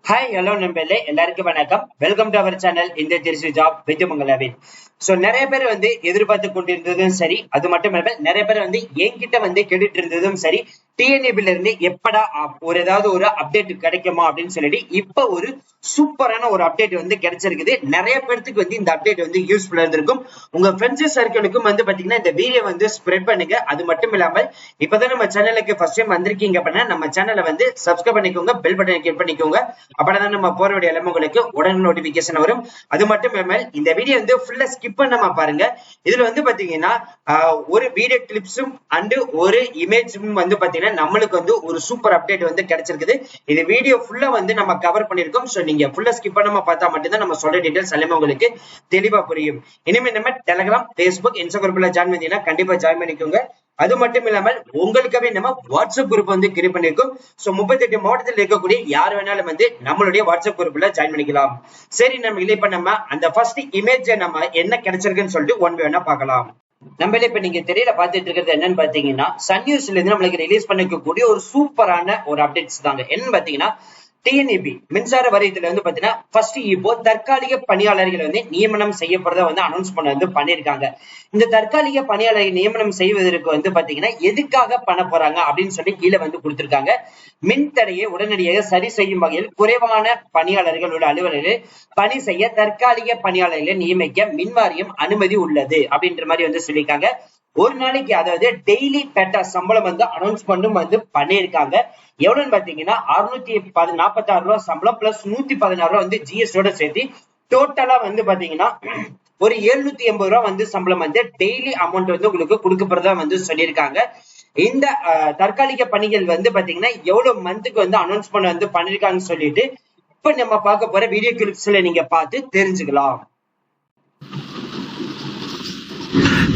Hi hello நண்பர்களே, எல்லாருக்கும் வணக்கம். வெல்கம் டு அவர் சேனல் இந்த திருச்சி ஜாப் வித் மங்களாவின். சோ நிறைய பேர் எதிர்பார்த்து கொண்டிருந்ததும் சரி, அது மட்டும் இல்லாமல் நிறைய பேர் என்கிட்ட கேட்டுட்டு இருந்ததும் சரி, டிஎன்ஏபில இருந்து எப்படா ஏதாவது ஒரு அப்டேட் கிடைக்குமா அப்படின்னு சொல்லிட்டு இப்ப ஒரு சூப்பரான ஒரு அப்டேட் கிடைச்சிருக்குது. நிறைய பேருக்கு இந்த அப்டேட் யூஸ்ஃபுல்லா இருந்திருக்கும். உங்க ஃப்ரெண்ட்ஸ் சர்க்கிளுக்கும் பாத்தீங்கன்னா இந்த வீடியோ ஸ்ப்ரெட் பண்ணுங்க. அது மட்டும் இல்லாமல் இப்பதான் நம்ம சேனலுக்கு ஃபர்ஸ்ட் டைம் வந்திருக்கீங்க அப்படின்னா நம்ம சேனலை சப்ஸ்கிரைப் பண்ணிக்கோங்க, பெல் பட்டனை கிளிக் பண்ணிக்கோங்க. அப்பதான் நம்ம போற வேண்டிய எல்லாமே உங்களுக்கு உடனே நோட்டிபிகேஷன் வரும். அது மட்டும் இல்லாமல் இந்த வீடியோ ஃபுல்லா ஸ்கிப் பண்ணாம பாருங்க. இதுல பாத்தீங்கன்னா ஒரு வீடியோ கிளிப்ஸும் அண்ட் ஒரு இமேஜும் பாத்தீங்கன்னா நம்மளுக்கு ஒரு சூப்பர் அப்டேட் கிடைச்சிருக்குது. இது வீடியோ ஃபுல்லா நம்ம கவர் பண்ணிருக்கோம். சோ நீங்க ஃபுல்லா ஸ்கிப் பண்ணாம பார்த்தா மட்டும்தான் நம்ம சொல்ற டீடைல்ஸ் எல்லாமே உங்களுக்கு தெளிவா புரியும். இனிமே நம்ம டெலிகிராம், Facebook, இன்ஸ்டாகிராம்ல ஜாயின் பண்ணீங்கன்னா கண்டிப்பா ஜாயின் பண்ணிக்கோங்க. அது மட்டும் இல்லாமல் உங்களுக்காகவே நம்ம வாட்ஸ்அப் குரூப் கிரியேட் பண்ணிருக்கோம். சோ 38 மாவட்டத்தில் இருக்கக்கூடிய யார் வேணாலும் நம்மளுடைய வாட்ஸ்அப் குரூப்ல ஜாயின் பண்ணிக்கலாம். சரி, நம்ம இப்ப நம்ம அந்த ஃபர்ஸ்ட் இமேஜ் நம்ம என்ன கிடைச்சிருக்குன்னு சொல்லிட்டு ஒன் பை ஒன்னா பார்க்கலாம். நம்மள இப்ப நீங்க தெரியல பாத்துட்டு இருக்கிறது என்னன்னு பாத்தீங்கன்னா, சன் நியூஸ்ல இருந்து நம்மளுக்கு ரிலீஸ் பண்ணிக்கக்கூடிய ஒரு சூப்பரான ஒரு அப்டேட்ஸ் தாங்க. என்னன்னு பாத்தீங்கன்னா, டிஎன்இபி மின்சார வாரியத்துல பாத்தீங்கன்னா ஃபர்ஸ்ட் இப்போ தற்காலிக பணியாளர்கள் நியமனம் செய்யப்படுறத அனௌன்ஸ் பண்ணிருக்காங்க. இந்த தற்காலிக பணியாளர்கள் நியமனம் செய்வதற்கு பாத்தீங்கன்னா எதுக்காக பண்ண போறாங்க அப்படின்னு சொல்லி கீழே கொடுத்திருக்காங்க. மின்தடையை உடனடியாக சரி செய்யும் வகையில் குறைவான பணியாளர்கள் உள்ள அலுவலர்கள் பணி செய்ய தற்காலிக பணியாளர்களை நியமிக்க மின்வாரியம் அனுமதி உள்ளது அப்படின்ற மாதிரி சொல்லியிருக்காங்க. ஒரு நாளைக்கு அதாவது டெய்லி பேட்டா சம்பளம் அனௌன்ஸ் பண்ணிருக்காங்க. எவ்வளவுன்னு பாத்தீங்கன்னா 646 ரூபாய் சம்பளம் பிளஸ் 116 ரூபாய் ஜிஎஸ்டியோட சேர்த்து டோட்டலா பாத்தீங்கன்னா ஒரு 780 ரூபாய் சம்பளம் டெய்லி அமௌண்ட் உங்களுக்கு கொடுக்கப்படுறதா சொல்லியிருக்காங்க. இந்த தற்காலிக பணிகள் பாத்தீங்கன்னா எவ்வளவு மந்த்துக்கு அனௌன்ஸ் பண்ணிருக்காங்கன்னு சொல்லிட்டு இப்ப நம்ம பார்க்க போற வீடியோ கிளிப்ஸ்ல நீங்க பார்த்து தெரிஞ்சுக்கலாம்.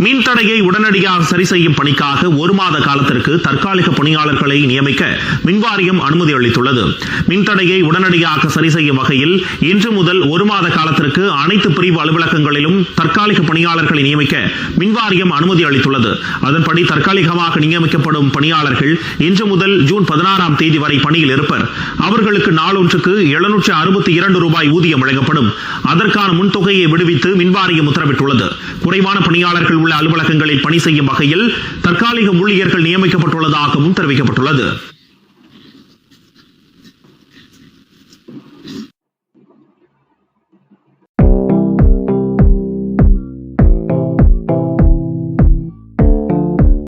மின்தடையை உடனடியாக சரி செய்யும் பணிக்காக ஒரு மாத காலத்திற்கு தற்காலிக பணியாளர்களை நியமிக்க மின்வாரியம் அனுமதி அளித்துள்ளது. மின்தடையை உடனடியாக சரி செய்யும் வகையில் இன்று முதல் ஒரு மாத காலத்திற்கு அனைத்து பிரிவு அலுவலகங்களிலும் தற்காலிக பணியாளர்களை நியமிக்க மின்வாரியம் அனுமதி அளித்துள்ளது. அதன்படி தற்காலிகமாக நியமிக்கப்படும் பணியாளர்கள் இன்று முதல் ஜூன் 16ஆம் தேதி வரை பணியில் இருப்பர். அவர்களுக்கு நாளொன்றுக்கு 762 ரூபாய் ஊதியம் வழங்கப்படும். அதற்கான முன்தொகையை விடுவித்து மின்வாரியம் உத்தரவிட்டுள்ளது. குறைவான பணியாளர்கள் உள்ள அலுவலகங்களில் பணி செய்யும் வகையில் தற்காலிக ஊழியர்கள் நியமிக்கப்பட்டுள்ளதாகவும் தெரிவிக்கப்பட்டுள்ளது.